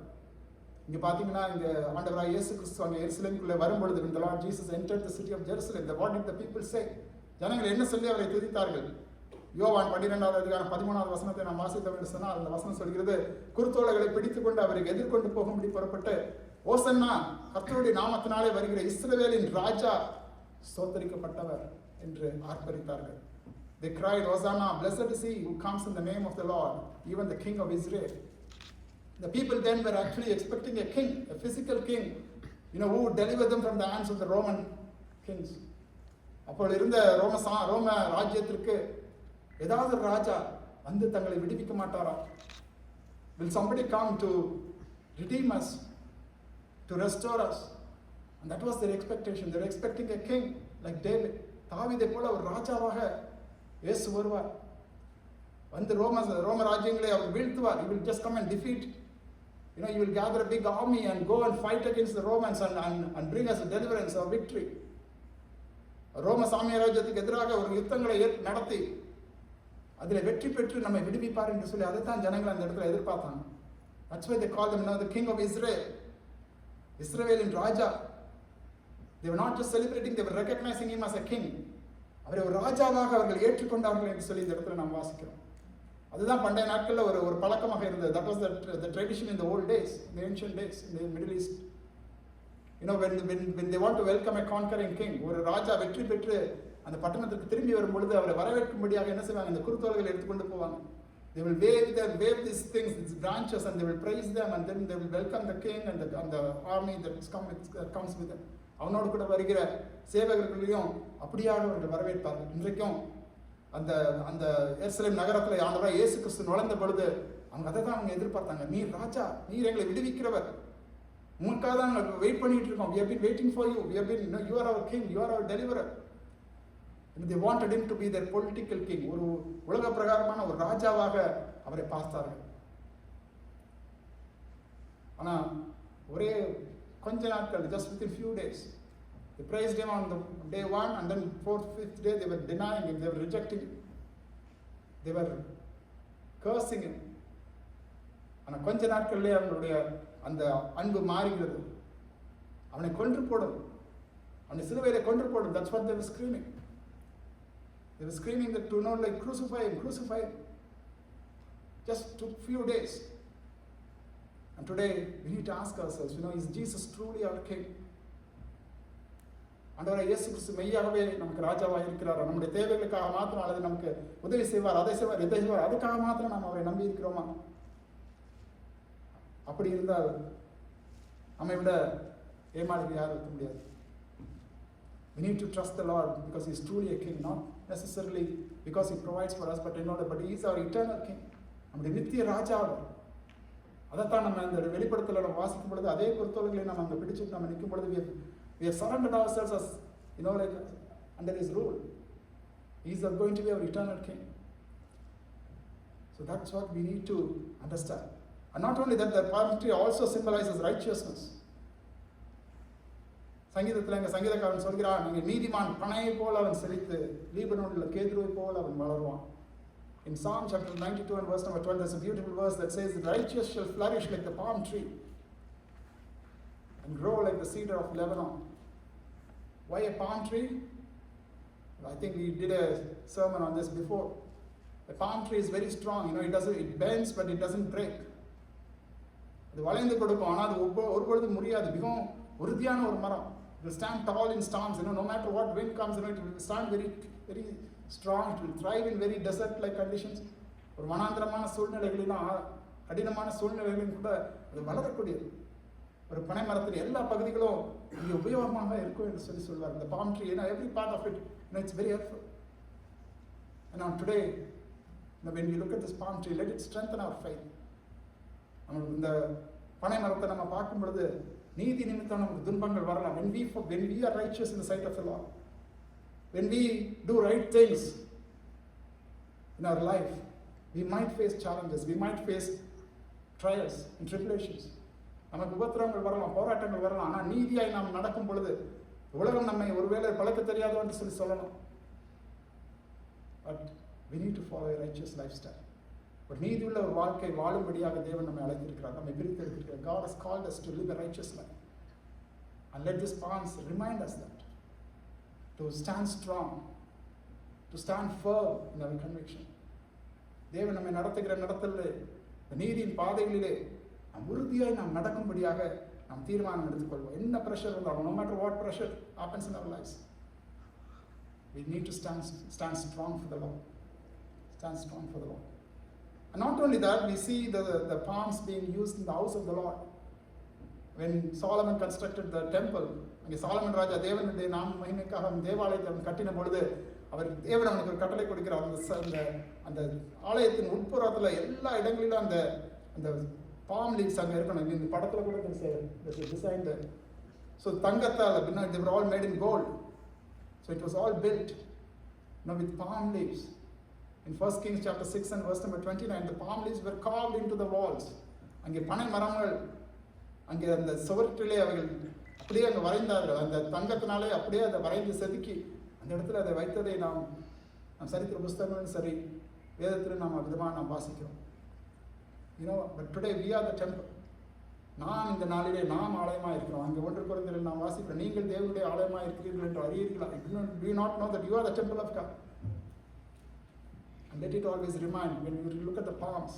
இங்க பாத்தீங்கன்னா இங்க ஆண்டவராகிய இயேசு கிறிஸ்து அங்கே எருசலேமுக்குள்ளே வரும்பொழுது, when the Lord Jesus entered the city of Jerusalem, what did the people say? ஜனங்கள் என்ன சொல்லி அவரை துதித்தார்கள்? யோவான் 12வது அதிகாரம் 13வது வசனத்தை நாம் வாசித்தோம் என்று சொன்னால், அந்த வசனம் சொல்கிறது, குருத்தோலைகளை பிடித்துக் கொண்டு அவரை எதிர்கொண்டு போகும்படி புறப்பட்டு, ஓசன்னா கர்த்தருடைய நாமத்தினாலே வருகிற இஸ்ரவேலின் ராஜா ஸ்தோத்திரிக்கப்பட்டவர் என்று ஆர்ப்பரித்தார்கள். They cried, Hosanna, blessed is he who comes in the name of the Lord, even the King of Israel. The people then were actually expecting a king, a physical king, who would deliver them from the hands of the Roman kings. அப்போ இருந்த ரோம ராஜ்யத்திற்கு ஏதாவது ராஜா வந்து தங்களை விடுவிக்க மாட்டாரா? Will somebody come to redeem us, to restore us? And that was their expectation. They were expecting a king like David. தாவீதை போல ஒரு ராஜாவாக இயேசு வருவார், வந்து ரோம ராஜ்யங்களை அவர் வீழ்த்துவார். He will just come and defeat. He will gather a big army and go and fight against the Romans and bring us a deliverance or victory. ரோம சாம்ராஜ்யத்துக்கு எதிராக ஒரு யுத்தங்களை நடத்தி அதில் வெற்றி பெற்று நம்மை விடுவிப்பார் என்று சொல்லி அதைத்தான் ஜனங்கள் அந்த இடத்துல எதிர்பார்த்தாங்க. That's why they call him the King of Israel, இஸ்ரவேலின் ராஜா. They were not just celebrating, they were recognizing him as a king. அவரை ஒரு ராஜாவாக அவர்கள் ஏற்றுக்கொண்டார்கள் என்று சொல்லி இந்த இடத்துல நாம் வாசிக்கிறோம். அதுதான் பண்டைய நாட்களில் ஒரு பழக்கமாக இருந்தது. That was the tradition in the old days, in the ancient days, in the Middle East. When they want to welcome a conquering king, ஒரு ராஜா வெற்றி பெற்று அந்த பட்டணத்துக்கு திரும்பி வரும் பொழுது அவரை வரவேற்கும்படியாக என்ன செய்வாங்க, இந்த குருத்தோலைகளை எடுத்துக்கொண்டு போவாங்க. They will wave these things, these branches, and they will praise them, and then they will welcome the king and the army that comes with them. அவனோடு கூட வருகிற சேவகர்களையும் அப்படியாக அவர்கள் வரவேற்பார்கள். இன்றைக்கும் அந்த அந்த எருசலேம் நகரத்தில் ஆண்டவராக இயேசு கிறிஸ்து நுழைந்த பொழுது அவங்க அதை தான் அவங்க எதிர்பார்த்தாங்க. நீர் ராஜா, நீர் எங்களை விடுவிக்கிறவர், உங்களுக்காக தான் நாங்கள் வெயிட் பண்ணிட்டு இருக்கோம். We have been waiting for you. We have been, you are our king, you are our deliverer. And they wanted him to be their political king. ஒரு உலக பிரகாரமான ஒரு ராஜாவாக அவரை பார்த்தார்கள். ஆனா ஒரே கொஞ்ச நாட்கள், just within few days, they praised him on the day 1, and then 4th, 5th day they were denying him, they were rejecting him, they were cursing him. ஆனா கொஞ்ச நாட்கள்லேயே அவங்களுடைய அந்த அன்பு மாறுகிறது. அவனை கொன்று போடும், அவனை சிலுவையிலே கொன்று போடும். That's what they were screaming. They were screaming that to not like crucify him, crucify him. Just took few days. And today we need to ask ourselves, is Jesus truly our king? ஆண்டவராகிய இயேசு கிறிஸ்து மெய்யாகவே நமக்கு ராஜாவாக இருக்கிறார்? நம்முடைய தேவைகளுக்காக மாத்திரம், அல்லது நமக்கு உதவி செய்வார், அதை செய்வார், இதை செய்வார், அதுக்காக மாத்திரம் நாம் அவரை நம்பி இருக்கிறோமா? அப்படி இருந்தால் நம்மை விட ஏமாளிகள் யாரும் இருக்க முடியாது. We need to trust the Lord because He is truly a king, not necessarily because He provides for us, but He is our eternal king. நம்முடைய நித்திய ராஜா. அதைத்தான் நம்ம இந்த வெளிப்படுத்தல நம்ம வாசிக்கும் பொழுது அதே பொறுத்தவர்களை நம்ம அங்கே பிடிச்சிட்டு நம்ம நிற்கும் பொழுது we have surrendered ourselves as like under His rule. He is going to be our eternal king. So that's what we need to understand. And not only that, the palm tree also symbolizes righteousness. சங்கீதத்தில் எங்கள் சங்கீதக்காரன் சொல்கிறான், நீங்கள் நீதிமான் பனையை போல் அவன் செழித்து லீபனோனில் கேதுருவை போல் அவன் வளருவான். In Psalm chapter 92 and verse number 12, there's a beautiful verse that says, the righteous shall flourish like the palm tree and grow like the cedar of Lebanon. Why a palm tree? I think we did a sermon on this before. The palm tree is very strong. It bends, but it doesn't break. அது வளைந்து கொடுக்கும், ஆனால் அது ஒருபொழுதும் முடியாது. மிகவும் உறுதியான ஒரு மரம். It will stand tall in storms. No matter what wind comes, it will stand very, very strong. It will thrive in very desert-like conditions. ஒரு வனாந்திரமான சூழ்நிலைகளிலும் கடினமான சூழ்நிலைகளிலும் கூட அது வளரக்கூடியது. ஒரு பனை மரத்தில் எல்லா பகுதிகளும் இங்கே உபயோகமாக இருக்கும் என்று சொல்வார். இந்த palm tree, every part of it, it's very helpful. And now today, when we look at this palm tree, let it strengthen our faith. இந்த பனை மரத்தை நம்ம பார்க்கும் பொழுது நீதி நிமித்தம் நமக்கு துன்பங்கள் வரலாம். When we are righteous in the sight of the Lord, when we do right things in our life, we might face challenges, we might face trials and tribulations. நமக்கு உபத்திரவங்கள் வரலாம், போராட்டங்கள் வரலாம். ஆனால் நீதியாய் நாம் நடக்கும் பொழுது உலகம் நம்மை ஒருவேளை பழக்க தெரியாதோ என்று சொல்லலாம். But we need to follow a righteous lifestyle. ஒரு நீதியுள்ள ஒரு வாழ்க்கை வாழும்படியாக தேவன் நம்மை அழைத்திருக்கிறார், நம்மை பிரித்திருக்கிறார். God has called us to live a righteous life. And let this palms remind us that. To stand strong, to stand firm in our conviction. தேவன் நம்மை நடத்துகிற நடத்தலிலே, நீதியின் பாதைகளிலே நாம் உறுதியாய் நாம் நடக்கும்படியாக நாம் தீர்மானம் எடுத்துக்கொள்வோம். என்ன பிரஷர் வந்தாலும், no matter what pressure happens in our lives, we need to stand strong for the Lord. Stand strong for the Lord. And not only that, we see the palms being used in the house of the Lord. When Solomon constructed the temple, அங்கே சாலமன் ராஜா தேவனுடைய மகிமைக்காக தேவாலயத்தை அவன் கட்டின பொழுது தேவன் அவனுக்கு ஒரு கட்டளை கொடுக்கிறார். அந்த ஆலயத்தின் உட்புறத்தில் எல்லா இடங்களிலும் அந்த பாம் லீவ்ஸ் அங்கே இருக்கணும். இந்த படத்தில் கூட டிசைன். ஸோ தங்கத்தால், they were all made in gold. So it was all built with palm leaves. In 1 Kings chapter 6 and verse number 29, the palm leaves were carved into the walls. அங்கே பனை மரங்கள் அங்கே அந்த சுவற்றிலே அவைகள் அப்படியே அங்கே வரைந்தார்கள். அந்த தங்கத்தினாலே அப்படியே அதை வரைந்து செதுக்கி அந்த இடத்துல அதை வைத்ததை நாம் சரித்திர புஸ்தகங்களும் சரி வேதத்திலும் நாம் விதமாக நாம் வாசிக்கிறோம். But today we are the temple. நாம் இந்த நாளிலே நாம் ஆலயமாக இருக்கிறோம். அங்கே 1 Corinthians நாம் வாசிக்கிறோம், நீங்கள் தேவனுடைய ஆலயமாக இருக்கிறீர்கள் என்று அறியீர்களா? Do you not know that you are the temple of God? And let it always remind, when you look at the palms,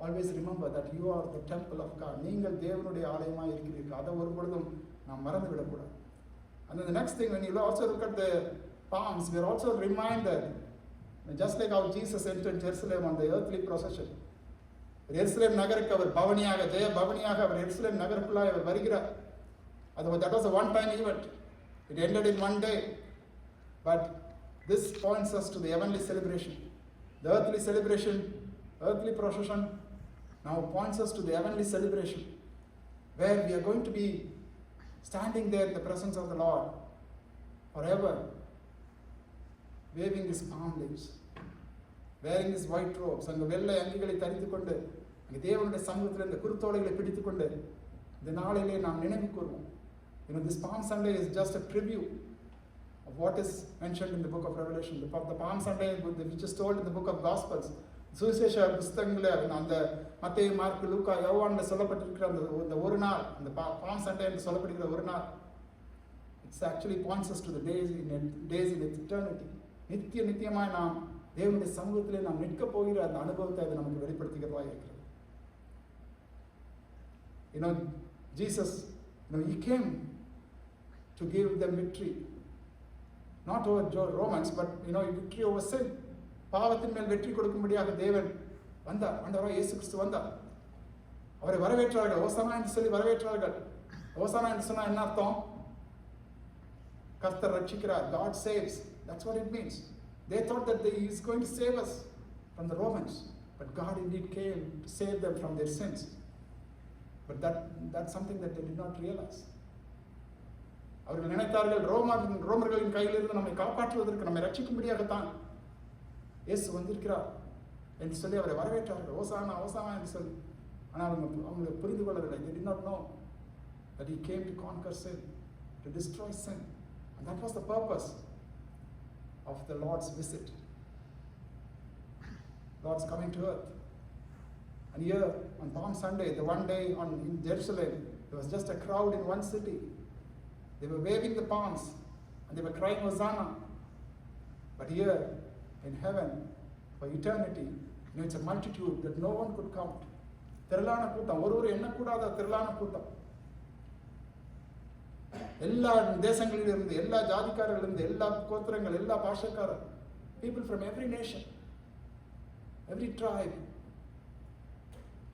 always remember that you are the temple of God. நீங்கள் தேவனுடைய ஆலயமாக இருக்கிறீர்கள். அதை ஒருபொழுதும் நாம் மறந்து விடக்கூடாது. And then the next thing, when you also look at the palms, we are also reminded Just like how Jesus entered Jerusalem on the earthly procession. எருசலேம் நகருக்கு அவர் பவனியாக, ஜெய பவனியாக அவர் எருசலேம் நகருக்குள்ளாய் அவர் வருகிறார். That was a one-time event. It ended in one day. But this points us to the heavenly celebration. The earthly celebration, earthly procession, now points us to the heavenly celebration, where we are going to be standing there in the presence of the Lord forever, waving his palm leaves, wearing his white robes, அங்கு வெள்ளை அங்கிகளை தரித்துக் கொண்டு அங்கு தேவனுடைய சமூகத்தில் இந்த குருத்தோலைகளை பிடித்துக் கொண்டு இந்த நாளிலே நாம் நினைவு கூறுவோம். This Palm Sunday is just a preview of what is mentioned in the book of Revelation. The Palm Sunday, which is told in the book of Gospels, சுவிசேஷ புஸ்தகங்களில் அந்த மத்தேயு, மார்க்கு, லூக்கா, யோவான்ல சொல்லப்பட்டிருக்கிற அந்த ஒரு நாள், அந்த பாம் சண்டே என்று சொல்லப்படுகிற ஒரு நாள், it's actually points us to the days in eternity. நித்தியமாய் நாம் தேவனுடைய சமூகத்திலே நாம் நிற்க போகிற அந்த அனுபவத்தை அது நமக்கு வெளிப்படுத்துகிறதா இருக்கிறது. Jesus, he came to give them victory, not over Romans, but victory over sin. பாவத்தின் மேல் வெற்றி கொடுக்கும்படியாக தேவன் வந்தார். ஆண்டவராகிய இயேசு கிறிஸ்து வந்தார். அவரை வரவேற்றார்கள். ஓசானா என்று சொல்லி வரவேற்றார்கள். ஓசானா என்று சொன்னா என்ன அர்த்தம்? கர்த்தர் ரட்சிக்கிறார். God saves. That's what it means. They thought that he is going to save us from the Romans, but God indeed came to save them from their sins. But that's something that they did not realize. அவர்கள் நினைத்தார்கள் ரோமர்களின் கையிலிருந்து நம்மை காப்பாற்றுவதற்கு, நம்மை ரட்சிக்கும்படியாகத்தான் இயேசு வந்திருக்கிறார் என்று சொல்லி அவரை வரவேற்றார்கள். ஓசானா ஓசானா என்று சொல்லி. ஆனால் அவங்க புரிந்து கொள்ளவில்லை. They did not know that he came to conquer sin, to destroy sin. And that was the purpose of the Lord's visit. Lord's coming to earth. And here on Palm Sunday, the one day in Jerusalem, there was just a crowd in one city. They were waving the palms and they were crying Hosanna. But here in heaven, for eternity, it's a multitude that no one could count. திரளான கூட்டம், ஒருவர் எண்ணக்கூடாத திரளான கூட்டம். எல்லா தேசங்களிலிருந்து, எல்லா ஜாதிக்காரர்களிருந்து, எல்லா கோத்திரங்கள், எல்லா பாஷக்காரர், people from every nation, every tribe,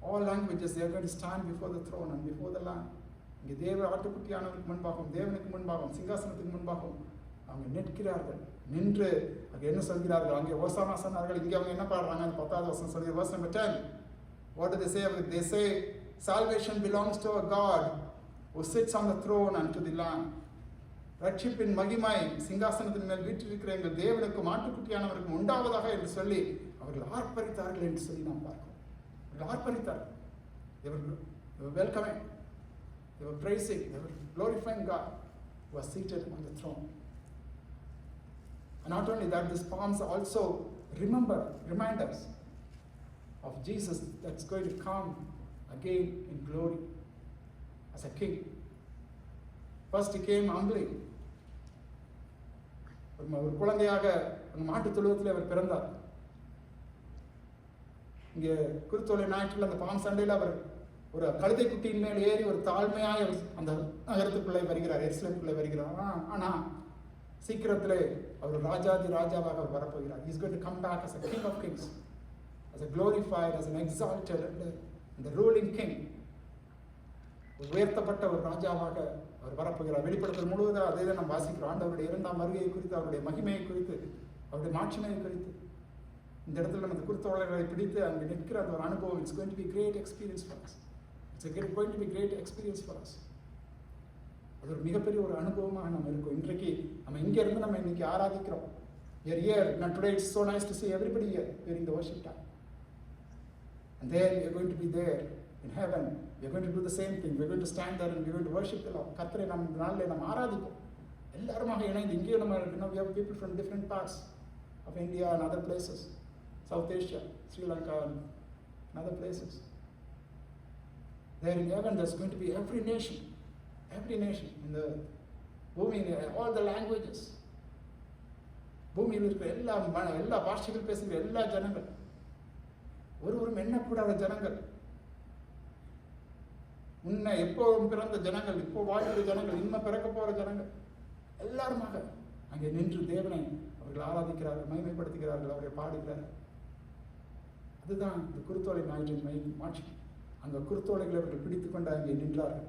all languages, they are going to stand before the throne and before the Lamb. இங்கே தேவ ஆட்டுக்குட்டியானவருக்கு முன்பாகவும், தேவனுக்கு முன்பாகவும், சிங்காசனத்துக்கு முன்பாகவும் அவங்க நிற்கிறார்கள். நின்று அங்கே என்ன சொல்கிறார்கள்? அங்கே ஓசானா சொன்னார்கள். இங்கே அவங்க என்ன பாடுறாங்க? 10வது வசனம் சொல்லி, verse number 10. What do they say? They say, salvation belongs to a God who sits on the throne and to the Lamb. ரட்சிப்பின் மகிமை சிங்காசனத்தின் மேல் வீற்றிருக்கிற எங்கள் தேவனுக்கும் ஆட்டுக்குட்டியானவருக்கும் உண்டாவதாக என்று சொல்லி அவர்கள் ஆர்ப்பரித்தார்கள் என்று சொல்லி நாம் பார்க்கிறோம். அவர்கள் ஆர்ப்பரித்தார்கள். They were welcoming, they were praising, they were glorifying God who was seated on the throne. And not only that, these palms also remind us of Jesus that's going to come again in glory as a king. First he came humbly. ஒரு குழந்தையாக மாட்டு தொழுவத்தில் அவர் பிறந்தார். இங்கே குருத்தோலை ஞாயிற்றில் அந்த bomb சண்டையில் அவர் ஒரு கழுதை குட்டியின் மேல் ஏறி ஒரு தாழ்மையாய் அந்த நகரத்துக்குள்ளே வருகிறார், எருசலேமுக்குள்ளே வருகிறார். ஆனால் சீக்கிரத்திலே அவர் ராஜாவாக அவர் வரப்போகிறார். He is going to come back as a king of kings, as a glorified, as an exalted and the ruling king. உயர்த்தப்பட்ட ஒரு ராஜாவாக அவர் வரப்போகிறார். வெளிப்படுத்தல் முழுவதும் அதே தான் நாம் வாசிக்கிறோம். ஆண்டவருடைய 2ஆம் வருகையை குறித்து, அவருடைய மகிமையை குறித்து, அவருடைய மாட்சிமையை குறித்து. இந்த இடத்துல நம்ம குருத்தோலைகளை பிடித்து அங்கே நிற்கிற அந்த ஒரு அனுபவம், it's going to be great experience for us. It's going to be great experience for us. அது ஒரு மிகப்பெரிய ஒரு அனுபவமாக நம்ம இருக்கோம். இன்றைக்கு நம்ம இங்கே இருந்து நம்ம இன்னைக்கு ஆராதிக்கிறோம். Here, and today it's so nice to see everybody here during the worship time. And then we are going to be there in heaven. We are going to do the same thing. We are going to stand there and we are going to worship the Lord. கர்த்தரை நம்ம இந்த நாளில் நம்ம ஆராதிப்போம். எல்லாருமாக இணைந்து இங்கேயும் நம்ம we have people from different parts of India and other places, South Asia, Sri Lanka and other places. There in heaven there's going to be every nation in the பூமி, all the languages. பூமியில் இருக்கிற எல்லா பாஷைகள் பேசுகிற எல்லா ஜனங்கள், ஒருவரும் எண்ணக்கூடாத ஜனங்கள், முன்ன எப்போதும் பிறந்த ஜனங்கள், இப்போ வாழ்கிற ஜனங்கள், இன்னும் பிறக்க போற ஜனங்கள், எல்லாருமாக அங்கே நின்று தேவனை அவர்கள் ஆராதிக்கிறார்கள், மகிமைப்படுத்துகிறார்கள், அவரை பாடுகிறார்கள். அதுதான் இந்த குருத்தோலை ஞாயிற்றின் மாட்சி. அந்த குருத்தோலைகளை அவர்கள் பிடித்துக் கொண்டு அங்கே நின்றார்கள்.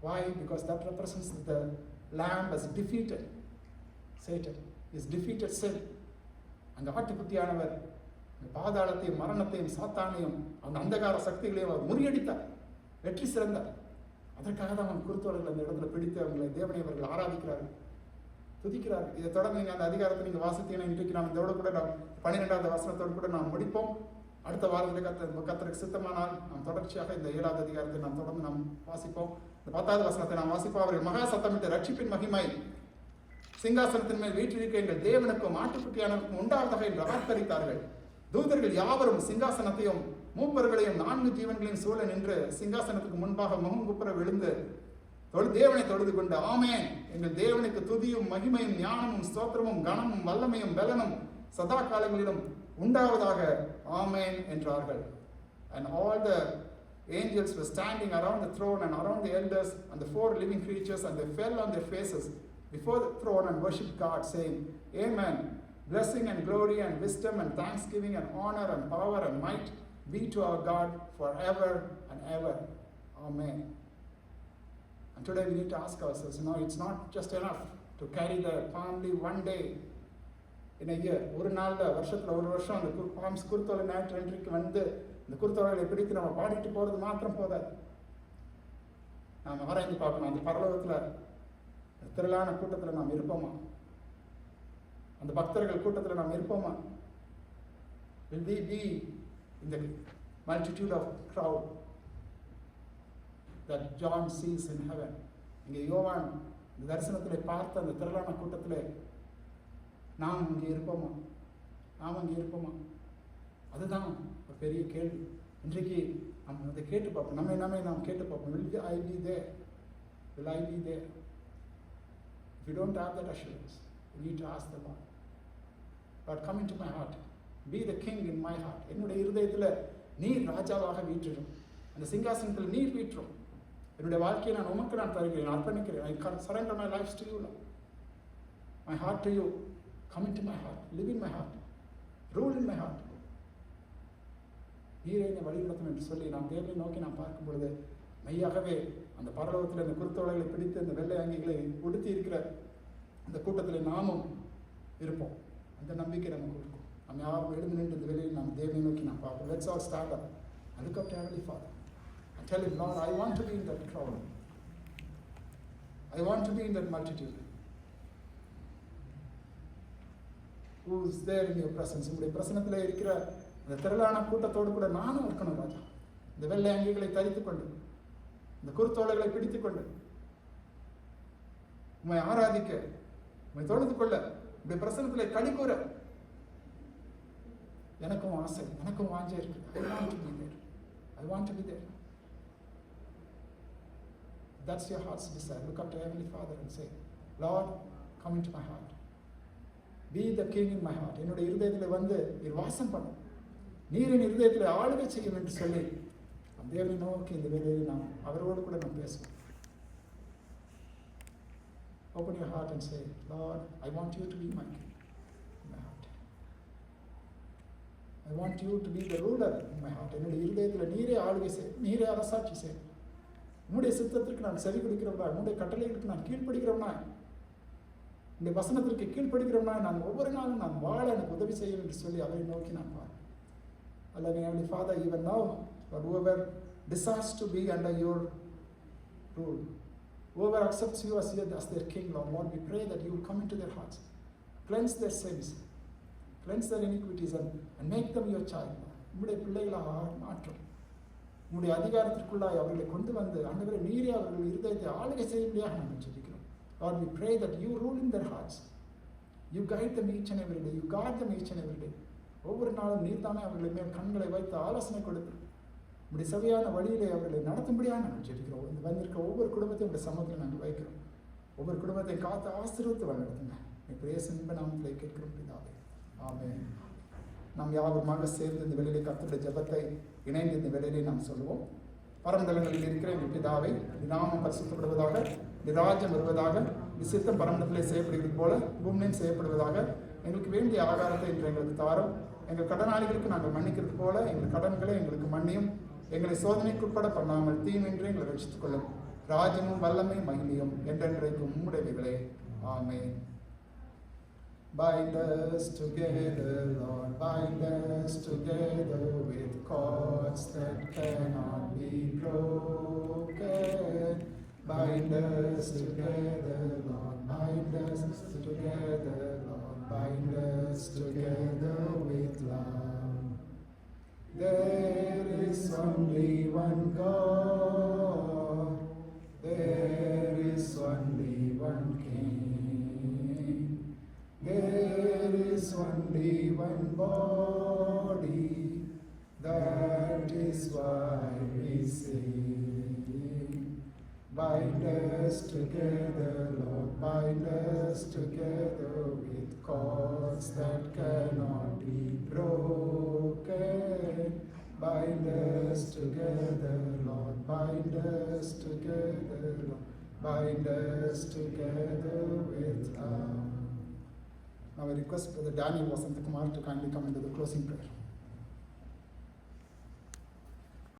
Why? Because that represents the Lamb has defeated Satan, is defeated sin. அந்த ஆட்டுக்குட்டியானவர் பாதாளத்தையும் மரணத்தையும் சாத்தானையும் அந்த அந்தகார சக்திகளையும் அவர் முறியடித்தார், வெற்றி சிறந்தார். அதற்காக தான் அவன் குருத்தோலைகள் அந்த இடத்துல பிடித்து அவங்களை தேவனை அவர்கள் ஆராதிக்கிறார்கள், துதிக்கிறார்கள். இதை தொடர்ந்து நீங்கள் அந்த அதிகாரத்தை நீங்கள் வாசித்தீங்கன்னா இன்றைக்கு நாம் இதோடு கூட நாம் 12வது வசனத்தோடு கூட நாம் முடிப்போம். அடுத்த வாரத்தில் கர்த்தருக்கு சித்தமானால் நாம் தொடர்ச்சியாக இந்த 7வது அதிகாரத்தை நாம் தொடர்ந்து நாம் வாசிப்போம். இந்த 10வது வசனத்தை நாம் வாசிப்போம். அவர்கள் மகா சத்தமிட்டு ரட்சிப்பின் மகிமை சிங்காசனத்தின் மேல் வீற்றிருக்க எங்கள் தேவனுக்கும் ஆட்டுக்குட்டியானவருக்கும் உண்டாவதாக என்று ஆர்ப்பரித்தார்கள். தூதர்கள் யாவரும் சிங்காசனத்தையும் மூப்பர்களையும் 4 ஜீவன்களையும் சூழ நின்று சிங்காசனத்துக்கு முன்பாக முகங்குப்புற விழுந்து தேவனை தொழுது கொண்டு, ஆமென், எங்கள் தேவனுக்கு துதியும் மகிமையும் ஞானமும் ஸ்தோத்திரமும் கனமும் வல்லமையும் பலனும் சதா காலங்களிலும் உண்டாவதாக, ஆமென் என்றார்கள். And all the angels were standing around the throne and around the elders and the 4 living creatures, and they fell on their faces before the throne and worshipped God, saying, Amen. Blessing and glory and wisdom and thanksgiving and honor and power and might be to our God forever and ever. Amen. And today we need to ask ourselves, it's not just enough to carry the palm leaf one day in a year. ஒரு நாளில் வருஷத்தில் ஒரு வருஷம் அந்த palms குருத்தோலை ஞாயிற்று வந்து இந்த குருத்தோலைகளை பிடித்து நம்ம பாடிட்டு போகிறது மாத்திரம் போதாது. நாம் ஆராய்ந்து பார்க்கணும், அந்த பரலோகத்தில் திரளான கூட்டத்தில் நாம் இருப்போமா? அந்த பக்தர்கள் கூட்டத்தில் நாம் இருப்போமா? Will we be in the multitude of crowd that John sees in heaven? இங்கே யோவான் இந்த தரிசனத்திலே பார்த்த அந்த திரளான கூட்டத்திலே நாம் இங்கே இருப்போமா? நாம் அங்கே இருப்போமா? அதுதான் ஒரு பெரிய கேள்வி. இன்றைக்கு நம்ம அதை கேட்டு பார்ப்போம், நம்மை நாம் கேட்டு பார்ப்போம். Will I be there? Will I be there? If you don't have that assurance, you need to ask the Lord, Lord, come into my heart, be the king in my heart. என்னுடைய இருதயத்தில் நீர் ராஜாவாக வீற்றிடும், அந்த சிங்காசனத்தில் நீர் வீற்றும். என்னுடைய வாழ்க்கையை நான் உமக்கு நான் தருகிறேன், அர்ப்பணிக்கிறேன். I surrender my life to you, Lord. My heart to you. Come into my heart, live in my heart, rule in my heart. நீரே என்னை வழிநடத்தும் என்று சொல்லி நாம் தேவனை நோக்கி நாம் பார்க்கும் பொழுது மெய்யாகவே அந்த பரலோகத்தில் இந்த குருத்தோலைகளை பிடித்து இந்த வெள்ளை அங்கிகளை உடுத்தி இருக்கிற அந்த கூட்டத்தில் நாமும் இருப்போம். அந்த நம்பிக்கை நமக்கு இருக்கும். நம்ம யாரும் எழுந்து நின்று இந்த வேலையில் நாம் தேவனை நோக்கி நாம் பார்ப்போம். Let's all stand up and look up to Heavenly Father and tell Him, Lord, I want to be in that crowd. I want to be in that multitude. Who is there in your presence? உங்களுடைய பிரசன்னத்தில் இருக்கிற அந்த திரளான கூட்டத்தோடு கூட நானும் இருக்கணும் ராஜா. இந்த வெள்ளை அங்கிகளை தரித்துக் கொண்டு, இந்த குருத்தோலைகளை பிடித்துக் கொண்டு உம்மை ஆராதிக்க, உம்மை தொழுது கொள்ள, உங்களுடைய பிரசன்னத்திலே களி கூற எனக்கும் ஆசை, எனக்கும் வாஞ்சை இருக்கு. I want to be there. I want to be there. That's your heart's desire. Look up to Heavenly Father and say, Lord, come into my heart. Be the king in my heart. என்னுடைய இருதயத்தில் வந்து நீர் வாசம் பண்ணும், நீர் என் இருதயத்தில் ஆளுகை செய்யும் என்று சொல்லி தேவனை நோக்கி இந்த வேலையில் நாம் அவரோடு கூட நாம் பேசுவோம். Open your heart and say, Lord, I want you to be my king in my heart. I want you to be the ruler in my heart. என்னுடைய இருதயத்தில் நீரே ஆளுகை செய், நீரே அரசாட்சி செய். உன்னுடைய சித்தத்திற்கு நான் செவி கொடுக்கிறவனா, உன்னுடைய கட்டளைகளுக்கு நான் கீழ்ப்படுகிறவனா, உன்னுடைய வசனத்திற்கு கீழ்ப்படுகிறவனா நான் ஒவ்வொரு நாளும் நான் வாழ எனக்கு உதவி செய்யும் என்று சொல்லி அவரை நோக்கி நான் பார்ப்பேன். Loving Heavenly Father, even now, Lord, whoever desires to be under your rule, whoever accepts you as their king, Lord, we pray that you will come into their hearts, cleanse their sins, cleanse their iniquities, and make them your child. உம்முடைய பிள்ளைகளாக மாற்றும். உம்முடைய அதிகாரத்திற்குள்ளாய் அவர்களை கொண்டு வந்து ஆண்டவரே நீரே அவர்கள் இருதயத்தை ஆளுகை செய்யும்படியாக நாங்கள் ஜெபிக்கிறோம். Lord, we pray that you rule in their hearts. You guide them each and every day. You guard them each and every day. ஒவ்வொரு நாளும் நீர்தானே அவர்களை மேல் கண்களை வைத்து ஆலோசனை கொடுத்து இப்படி சரியான வழியிலே அவர்களை நடத்தும்படியாக நாங்கள் ஜெபிக்கிறோம். இந்த வந்திருக்க ஒவ்வொரு குடும்பத்தையும் உடைய சமூகத்தில் நாங்கள் வைக்கிறோம். ஒவ்வொரு குடும்பத்தை காத்து ஆசீர்வதித்து வழிநடத்துங்க. இப்ப இயேசு நாமத்திலே கேட்கிறோம் பிதாவே, ஆமென். நாம் யாவருமாக சேர்ந்து இந்த வேளையிலே கர்த்தருடைய ஜெபத்தை இணைந்து இந்த வேளையிலே நாம் சொல்லுவோம். பரமண்டலங்களில் இருக்கிற எங்கள் பிதாவே, நாமம் பரிசுத்தப்படுவதாக, ராஜ்யம் வருவதாக, சித்தம் பரமண்டத்திலே செய்யப்படுகிறது போல பூமியிலும் செய்யப்படுவதாக. எங்களுக்கு வேண்டிய ஆகாரத்தை இன்று எங்களுக்கு தாரும். எங்கள் கடனாளிகளுக்கு நாங்கள் மன்னிக்கிறது போல எங்கள் கடன்களை எங்களுக்கு மன்னியும். எங்களை சோதனைக்குட்பட பண்ணாமல் தீமின்றி எங்களை ரட்சித்துக் கொள்ளும். ராஜ்யமும் வல்லமை மகிமையும் என்றென்றைக்கும் உம்முடையவைகளே. ஆமென். Bind us together, Lord, bind us together with cords that cannot be broken. Bind us together, Lord, bind us together, Lord, bind us together with love. There is only one God, there is only one King. There is only one body, that is why we sing. Bind us together, Lord, bind us together with cords that cannot be broken. Bind us together, Lord, bind us together, Lord, bind us together with love. Now I request Brother Daniel Vasanth Kumar to kindly come into the closing prayer.